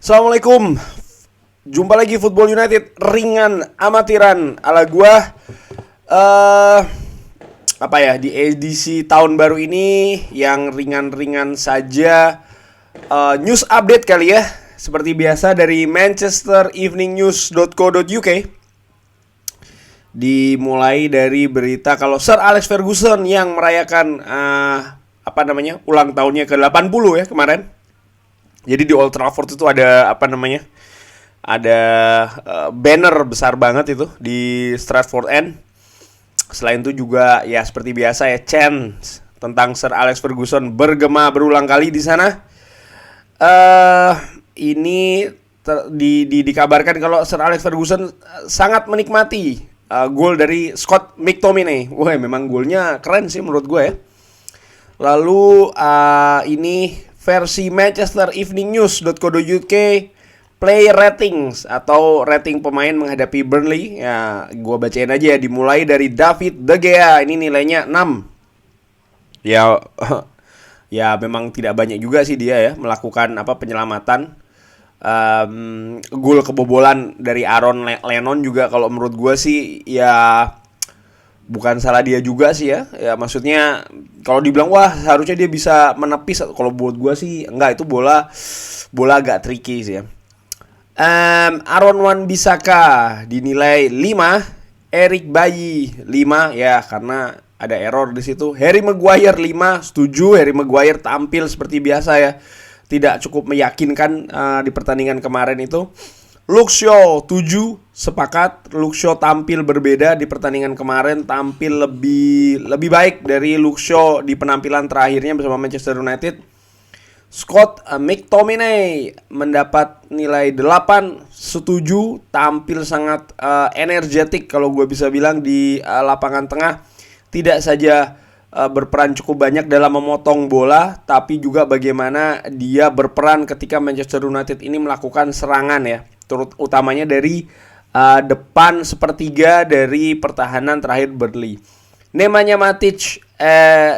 Assalamualaikum. Jumpa lagi Football United ringan amatiran ala gua. eh Apa ya, di edisi tahun baru ini yang ringan-ringan saja. News update kali ya. Seperti biasa dari manchestereveningnews.co.uk. Dimulai dari berita kalau Sir Alex Ferguson yang merayakan ulang tahunnya ke-80 ya kemarin. Jadi di Old Trafford itu ada ada banner besar banget itu di Stratford End. Selain itu juga ya seperti biasa ya, chants tentang Sir Alex Ferguson bergema berulang kali di sana. Ini dikabarkan kalau Sir Alex Ferguson sangat menikmati gol dari Scott McTominay. Wah, memang golnya keren sih menurut gue ya. Lalu ini versi manchestereveningnews.co.uk play ratings atau rating pemain menghadapi Burnley. Ya, gua bacain aja ya. Dimulai dari David De Gea, ini nilainya 6. Ya ya memang tidak banyak juga sih dia ya melakukan penyelamatan. Gol kebobolan dari Aaron Lennon juga kalau menurut gua sih ya bukan salah dia juga sih ya. Ya maksudnya kalau dibilang wah harusnya dia bisa menepis, kalau buat gue sih enggak, itu bola agak tricky sih ya. Aaron Wan-Bissaka dinilai 5, Eric Bailly 5 ya karena ada error di situ. Harry Maguire 5, setuju, Harry Maguire tampil seperti biasa ya. Tidak cukup meyakinkan di pertandingan kemarin itu. Luke Shaw 7, sepakat. Luke Shaw tampil berbeda di pertandingan kemarin, tampil lebih baik dari Luke Shaw di penampilan terakhirnya bersama Manchester United. Scott McTominay mendapat nilai 8, setuju, tampil sangat energetik kalau gue bisa bilang di lapangan tengah. Tidak saja berperan cukup banyak dalam memotong bola, tapi juga bagaimana dia berperan ketika Manchester United ini melakukan serangan ya, utamanya dari depan sepertiga dari pertahanan terakhir Burnley. Nemanja Matic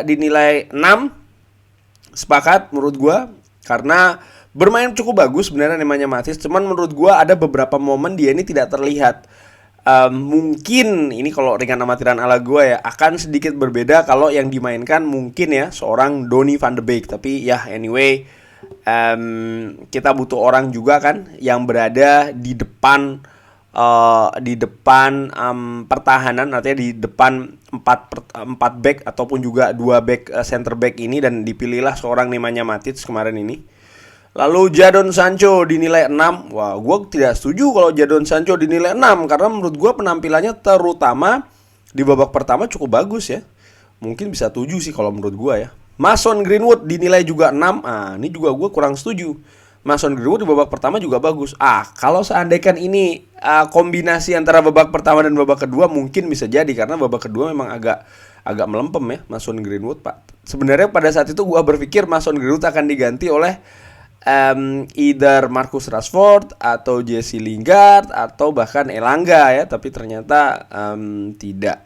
dinilai 6, sepakat menurut gue, karena bermain cukup bagus sebenarnya Nemanja Matic. Cuman menurut gue ada beberapa momen dia ini tidak terlihat. Mungkin ini kalau ringan amatiran ala gue ya akan sedikit berbeda kalau yang dimainkan mungkin ya seorang Donny van de Beek. Tapi ya anyway, kita butuh orang juga kan yang berada di depan pertahanan, artinya di depan 4 back ataupun juga 2 back center back ini, dan dipilihlah seorang Nemanja Matic kemarin ini. Lalu Jadon Sancho dinilai 6. Wah, gue tidak setuju kalau Jadon Sancho dinilai 6 karena menurut gue penampilannya terutama di babak pertama cukup bagus ya. Mungkin bisa 7 sih kalau menurut gue ya. Mason Greenwood dinilai juga 6. Ini juga gue kurang setuju. Mason Greenwood di babak pertama juga bagus. Kalau seandainya ini kombinasi antara babak pertama dan babak kedua mungkin bisa jadi, karena babak kedua memang agak melempem ya Mason Greenwood, Pak. Sebenarnya pada saat itu gue berpikir Mason Greenwood akan diganti oleh either Marcus Rashford atau Jesse Lingard atau bahkan Elanga ya, tapi ternyata tidak.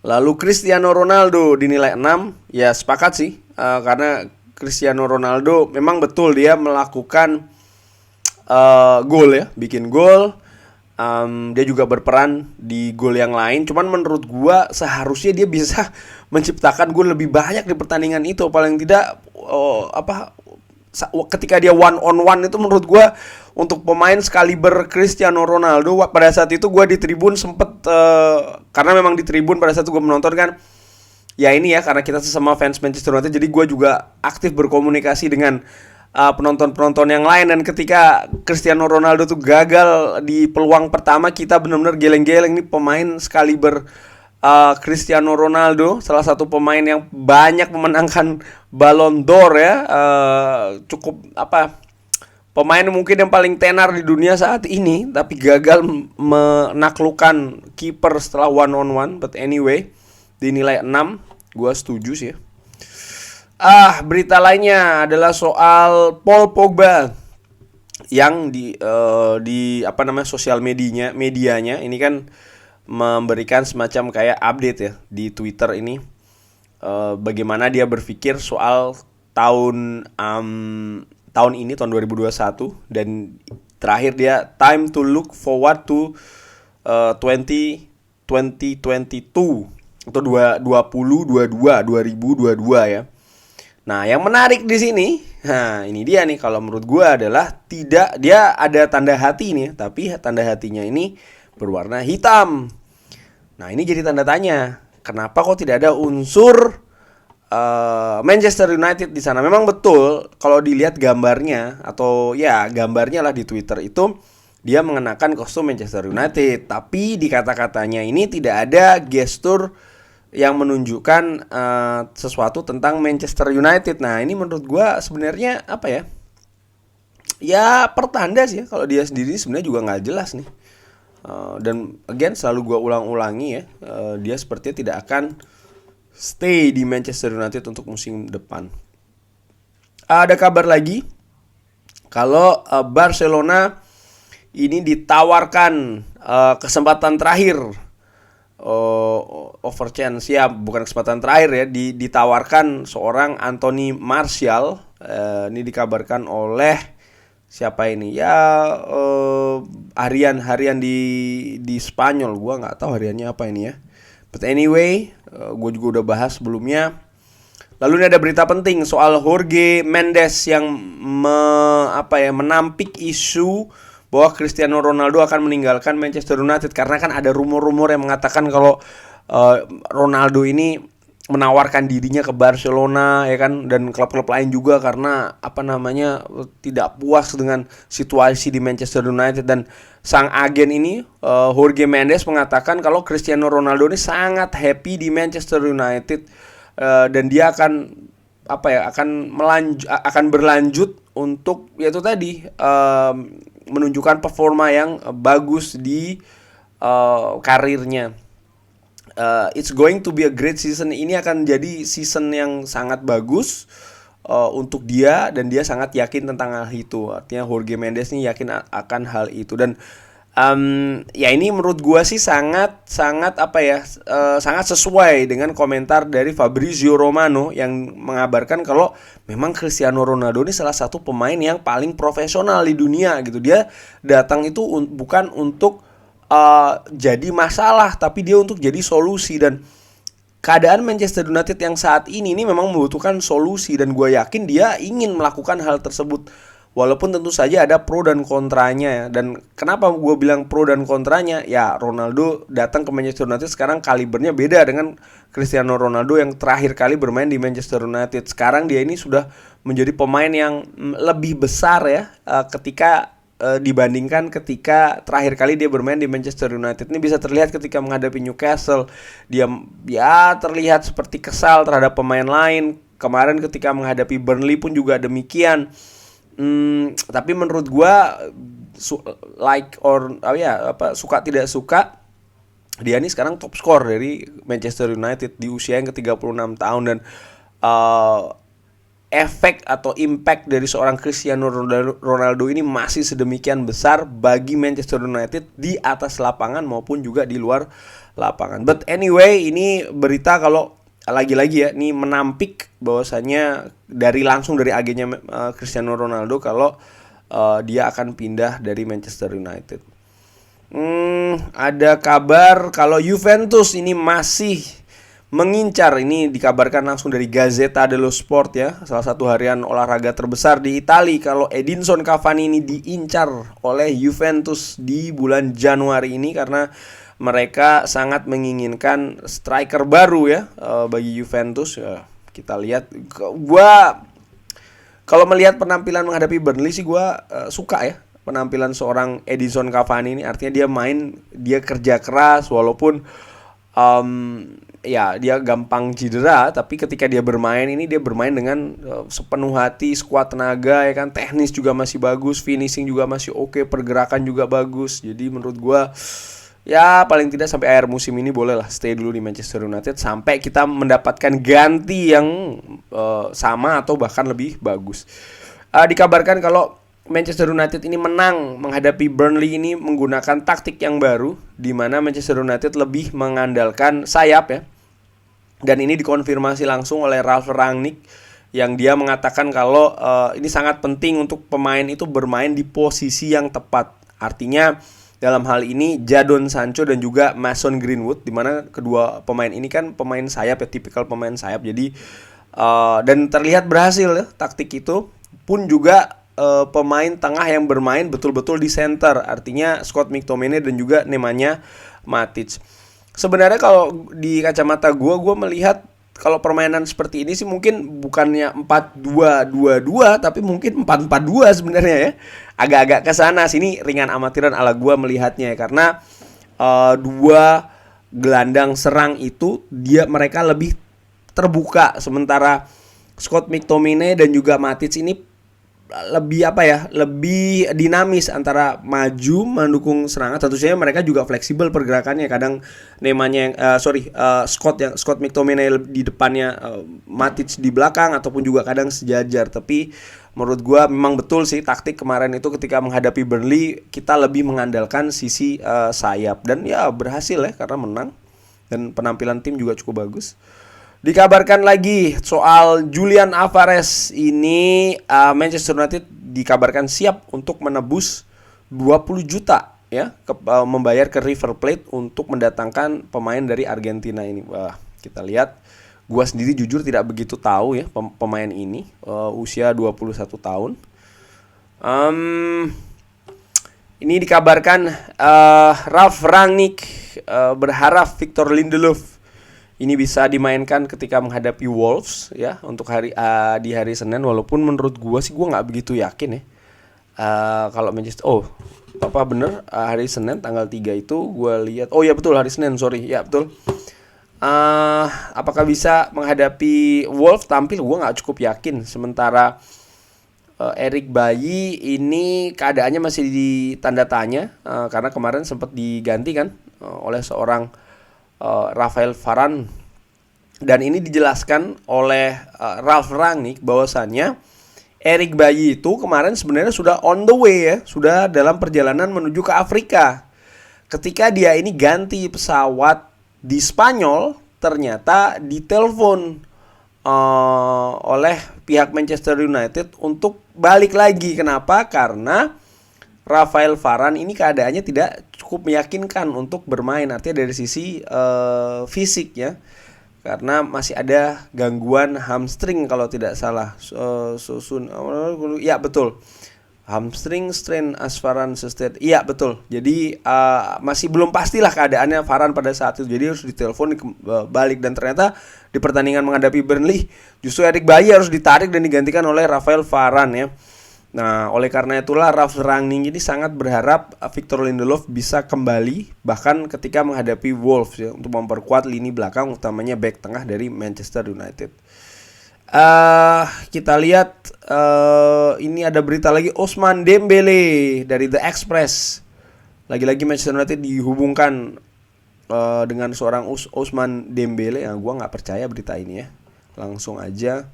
Lalu Cristiano Ronaldo dinilai 6. Ya sepakat sih, karena Cristiano Ronaldo memang betul dia melakukan gol ya, bikin gol. Dia juga berperan di gol yang lain. Cuman menurut gua seharusnya dia bisa menciptakan gol lebih banyak di pertandingan itu. Paling tidak ketika dia one on one itu menurut gue untuk pemain sekaliber Cristiano Ronaldo, pada saat itu gue di tribun sempet karena memang di tribun pada saat itu gue menonton kan ya, ini ya karena kita sesama fans Manchester United, jadi gue juga aktif berkomunikasi dengan penonton-penonton yang lain. Dan ketika Cristiano Ronaldo tuh gagal di peluang pertama, kita benar-benar geleng-geleng nih, pemain sekaliber Cristiano Ronaldo, salah satu pemain yang banyak memenangkan Ballon d'Or ya, cukup pemain mungkin yang paling tenar di dunia saat ini, tapi gagal menaklukkan kiper setelah one on one. But anyway, dinilai 6, gue setuju sih ya. Berita lainnya adalah soal Paul Pogba yang di sosial medianya ini kan memberikan semacam kayak update ya di Twitter bagaimana dia berpikir soal tahun tahun ini, tahun 2021, dan terakhir dia time to look forward to 2022 atau 2022 ya. Nah, yang menarik di sini, nah ini dia nih, kalau menurut gue adalah tidak, dia ada tanda hati nih, tapi tanda hatinya ini berwarna hitam. Nah, ini jadi tanda tanya, kenapa kok tidak ada unsur Manchester United di sana? Memang betul kalau dilihat gambarnya, atau ya gambarnya lah di Twitter itu dia mengenakan kostum Manchester United, tapi di kata-katanya ini tidak ada gestur yang menunjukkan sesuatu tentang Manchester United. Nah, ini menurut gue sebenarnya apa ya? Ya pertanda sih ya, kalau dia sendiri sebenarnya juga nggak jelas nih. Dan again selalu gue ulang-ulangi ya, dia sepertinya tidak akan stay di Manchester United untuk musim depan. Ada kabar lagi kalau Barcelona ini ditawarkan kesempatan terakhir, over chance ya, bukan kesempatan terakhir ya, ditawarkan seorang Anthony Martial. Ini dikabarkan oleh siapa ini ya, harian di Spanyol, gua nggak tahu hariannya apa ini ya. But anyway, gue juga udah bahas sebelumnya. Lalu ini ada berita penting soal Jorge Mendes yang menampik isu bahwa Cristiano Ronaldo akan meninggalkan Manchester United, karena kan ada rumor-rumor yang mengatakan kalau Ronaldo ini menawarkan dirinya ke Barcelona ya kan, dan klub-klub lain juga, karena tidak puas dengan situasi di Manchester United. Dan sang agen ini Jorge Mendes mengatakan kalau Cristiano Ronaldo ini sangat happy di Manchester United, dan dia akan berlanjut untuk yaitu tadi menunjukkan performa yang bagus di karirnya. It's going to be a great season. Ini akan jadi season yang sangat bagus untuk dia, dan dia sangat yakin tentang hal itu. Artinya Jorge Mendes ini yakin akan hal itu. Dan ya ini menurut gua sih sangat sesuai dengan komentar dari Fabrizio Romano yang mengabarkan kalau memang Cristiano Ronaldo ini salah satu pemain yang paling profesional di dunia gitu. Dia datang itu bukan untuk jadi masalah, tapi dia untuk jadi solusi. Dan keadaan Manchester United yang saat ini memang membutuhkan solusi, dan gue yakin dia ingin melakukan hal tersebut, walaupun tentu saja ada pro dan kontranya ya. Dan kenapa gue bilang pro dan kontranya? Ya, Ronaldo datang ke Manchester United sekarang kalibernya beda dengan Cristiano Ronaldo yang terakhir kali bermain di Manchester United. Sekarang dia ini sudah menjadi pemain yang lebih besar ya, dibandingkan ketika terakhir kali dia bermain di Manchester United. Ini bisa terlihat ketika menghadapi Newcastle, dia ya terlihat seperti kesal terhadap pemain lain. Kemarin ketika menghadapi Burnley pun juga demikian. Tapi menurut gua suka tidak suka, dia ini sekarang top skor dari Manchester United di usia yang ke-36 tahun. Dan efek atau impact dari seorang Cristiano Ronaldo ini masih sedemikian besar bagi Manchester United di atas lapangan maupun juga di luar lapangan. But anyway, ini berita kalau lagi-lagi ya, ini menampik bahwasanya langsung dari agennya Cristiano Ronaldo kalau dia akan pindah dari Manchester United. Ada kabar kalau Juventus ini masih mengincar, ini dikabarkan langsung dari Gazzetta dello Sport ya, salah satu harian olahraga terbesar di Italia, kalau Edinson Cavani ini diincar oleh Juventus di bulan Januari ini, karena mereka sangat menginginkan striker baru ya bagi Juventus. Ya, kita lihat, gua kalau melihat penampilan menghadapi Burnley sih gua suka ya penampilan seorang Edinson Cavani ini. Artinya dia kerja keras, walaupun ya dia gampang cedera, tapi ketika dia bermain dengan sepenuh hati, sekuat tenaga ya kan. Teknis juga masih bagus, finishing juga masih oke, pergerakan juga bagus. Jadi menurut gua ya paling tidak sampai akhir musim ini bolehlah stay dulu di Manchester United sampai kita mendapatkan ganti yang sama atau bahkan lebih bagus. Dikabarkan kalau Manchester United ini menang menghadapi Burnley ini menggunakan taktik yang baru, di mana Manchester United lebih mengandalkan sayap ya. Dan ini dikonfirmasi langsung oleh Ralf Rangnick yang dia mengatakan kalau ini sangat penting untuk pemain itu bermain di posisi yang tepat. Artinya dalam hal ini Jadon Sancho dan juga Mason Greenwood, di mana kedua pemain ini kan pemain sayap ya, tipikal pemain sayap. Jadi dan terlihat berhasil ya taktik itu. Pun juga pemain tengah yang bermain betul-betul di center, artinya Scott McTominay dan juga Nemanja Matic. Sebenarnya kalau di kacamata gue melihat kalau permainan seperti ini sih mungkin bukannya 4-2-2-2 tapi mungkin 4-4-2 sebenarnya ya. Agak-agak ke sana sini, ringan amatiran ala gue melihatnya ya, karena dua gelandang serang itu mereka lebih terbuka, sementara Scott McTominay dan juga Matic ini lebih dinamis antara maju mendukung serangan. Tentu saja mereka juga fleksibel pergerakannya. Kadang Scott McTominay di depannya, Matic di belakang, ataupun juga kadang sejajar. Tapi menurut gua memang betul sih taktik kemarin itu ketika menghadapi Burnley kita lebih mengandalkan sisi sayap, dan ya berhasil ya karena menang dan penampilan tim juga cukup bagus. Dikabarkan lagi soal Julian Alvarez ini, Manchester United dikabarkan siap untuk menebus 20 juta ya, membayar ke River Plate untuk mendatangkan pemain dari Argentina ini. Wah, kita lihat, gua sendiri jujur tidak begitu tahu ya pemain ini, usia 21 tahun. Ini dikabarkan Ralf Rangnick berharap Victor Lindelof ini bisa dimainkan ketika menghadapi Wolves ya untuk di hari Senin, walaupun menurut gua sih gua nggak begitu yakin ya. Kalau Manchester bener hari Senin tanggal 3 itu gua lihat. Oh ya betul, hari Senin, sorry. Ya betul. Apakah bisa menghadapi Wolves tampil, gua nggak cukup yakin. Sementara Eric Bailly ini keadaannya masih ditanda tanya karena kemarin sempat diganti kan oleh seorang Rafael Varane, dan ini dijelaskan oleh Ralf Rangnick bahwasannya Eric Bailly itu kemarin sebenarnya sudah on the way ya, sudah dalam perjalanan menuju ke Afrika. Ketika dia ini ganti pesawat di Spanyol, ternyata ditelepon oleh pihak Manchester United untuk balik lagi. Kenapa? Karena Rafael Varane ini keadaannya tidak cukup meyakinkan untuk bermain, artinya dari sisi fisik ya, karena masih ada gangguan hamstring kalau tidak salah. Ya betul, hamstring strain as Varane sustained. Iya betul. Jadi masih belum pastilah keadaannya Varane pada saat itu. Jadi harus ditelepon balik, dan ternyata di pertandingan menghadapi Burnley justru Eric Bailly harus ditarik dan digantikan oleh Rafael Varane ya. Nah, oleh karena itulah Ralf Rangnick ini sangat berharap Victor Lindelof bisa kembali bahkan ketika menghadapi Wolves ya, untuk memperkuat lini belakang, utamanya back tengah dari Manchester United. Kita lihat ini ada berita lagi, Ousmane Dembele dari The Express. Lagi-lagi Manchester United dihubungkan dengan seorang Ousmane Dembele. Nah, gua nggak percaya berita ini ya. Langsung aja.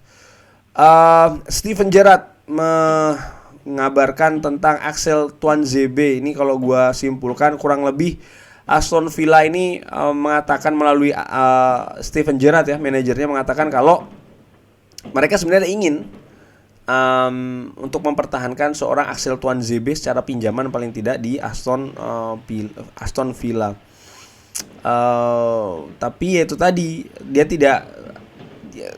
Steven Gerrard mengabarkan tentang Axel Tuanzebe. Ini kalau gua simpulkan kurang lebih Aston Villa ini mengatakan melalui Steven Gerrard ya, manajernya, mengatakan kalau mereka sebenarnya ingin untuk mempertahankan seorang Axel Tuanzebe secara pinjaman paling tidak di Aston Villa. Tapi ya itu tadi, dia tidak,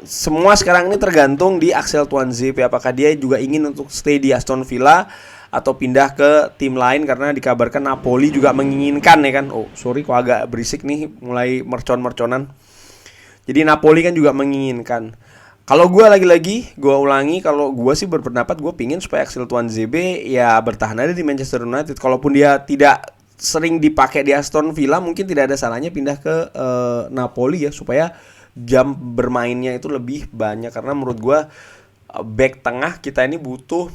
semua sekarang ini tergantung di Axel Tuanzebe, apakah dia juga ingin untuk stay di Aston Villa atau pindah ke tim lain, karena dikabarkan Napoli juga menginginkan ya kan. Oh sorry kok agak berisik nih, mulai mercon-merconan. Jadi Napoli kan juga menginginkan. Kalau gue gue ulangi, kalau gue sih berpendapat gue pingin supaya Axel Tuanzebe ya bertahan ada di Manchester United. Kalaupun dia tidak sering dipakai di Aston Villa, mungkin tidak ada salahnya pindah ke Napoli ya, supaya jam bermainnya itu lebih banyak. Karena menurut gue back tengah kita ini butuh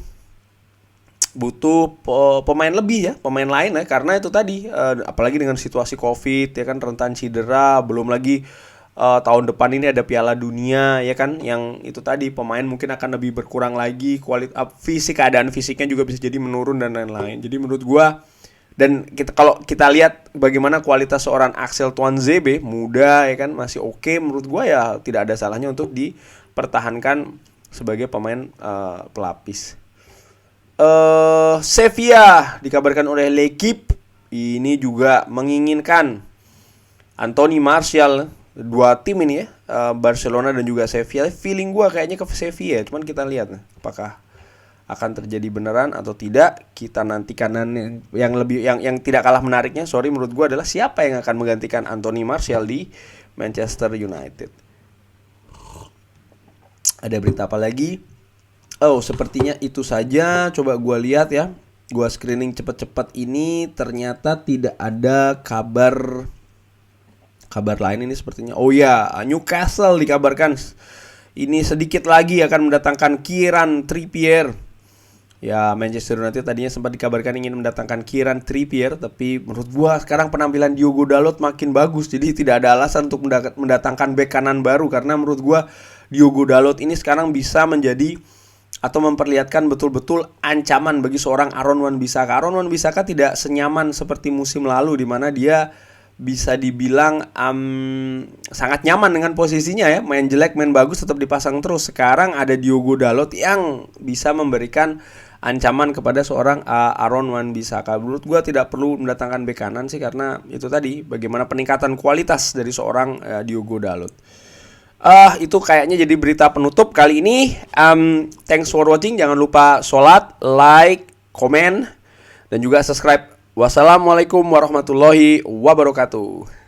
pemain lebih ya, pemain lain ya, karena itu tadi apalagi dengan situasi Covid ya kan, rentan cedera, belum lagi tahun depan ini ada Piala Dunia ya kan, yang itu tadi pemain mungkin akan lebih berkurang lagi, keadaan fisiknya juga bisa jadi menurun dan lain-lain. Jadi menurut gue, dan kalau kita lihat bagaimana kualitas seorang Axel Tuanzebe, muda ya kan, masih oke, menurut gue ya tidak ada salahnya untuk dipertahankan sebagai pemain pelapis. Sevilla dikabarkan oleh L'Equipe ini juga menginginkan Anthony Martial. Dua tim ini ya, Barcelona dan juga Sevilla. Feeling gue kayaknya ke Sevilla, cuman kita lihat apakah akan terjadi beneran atau tidak. Kita nantikan. Yang tidak kalah menariknya, menurut gue adalah siapa yang akan menggantikan Anthony Martial di Manchester United. Ada berita apa lagi? Oh, sepertinya itu saja. Coba gue lihat ya. Gue screening cepet-cepet ini, ternyata tidak ada kabar lain ini sepertinya. Oh ya, Newcastle dikabarkan ini sedikit lagi akan mendatangkan Kieran Trippier. Ya, Manchester United tadinya sempat dikabarkan ingin mendatangkan Kieran Trippier, tapi menurut gua sekarang penampilan Diogo Dalot makin bagus, jadi tidak ada alasan untuk mendatangkan bek kanan baru, karena menurut gua Diogo Dalot ini sekarang bisa menjadi atau memperlihatkan betul-betul ancaman bagi seorang Aaron Wan-Bissaka. Aaron Wan-Bissaka tidak senyaman seperti musim lalu, di mana dia bisa dibilang sangat nyaman dengan posisinya ya, main jelek, main bagus, tetap dipasang terus. Sekarang ada Diogo Dalot yang bisa memberikan ancaman kepada seorang Aaron Wan-Bissaka. Menurut gue tidak perlu mendatangkan bek kanan sih, karena itu tadi bagaimana peningkatan kualitas dari seorang Diogo Dalot. Itu kayaknya jadi berita penutup kali ini. Thanks for watching. Jangan lupa sholat, like, komen, dan juga subscribe. Wassalamualaikum warahmatullahi wabarakatuh.